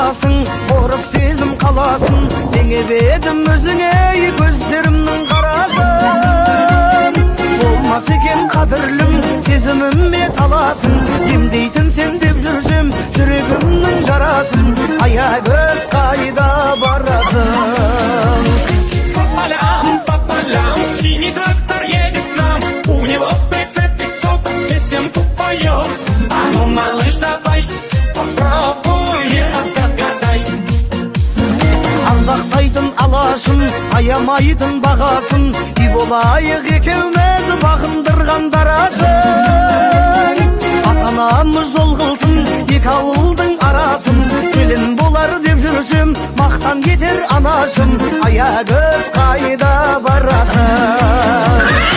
қаласың, қорып сезім қаласың, теңеп едім өзіңе көздерімнің қарасын. Болмас екен қадірлім, сезіміме таласын, емдейтін сен деп жүрсем жүрегімнің жарасын, аягөз қайда барасың? По полям, синий трактор едет к нам, у него в прицепе кто-то песенку поет. А ну, малыш, давай попробуем, отгадай. Ардақтайтын алашым, аямайтын бағасын, үй болайық екеуміз бағындырған дарасын. Ата-анамыз жол қылсын, екі ауылдың арасын, келін болар деп жүрсем мақтан етер анашым, аягөз қайда барасың?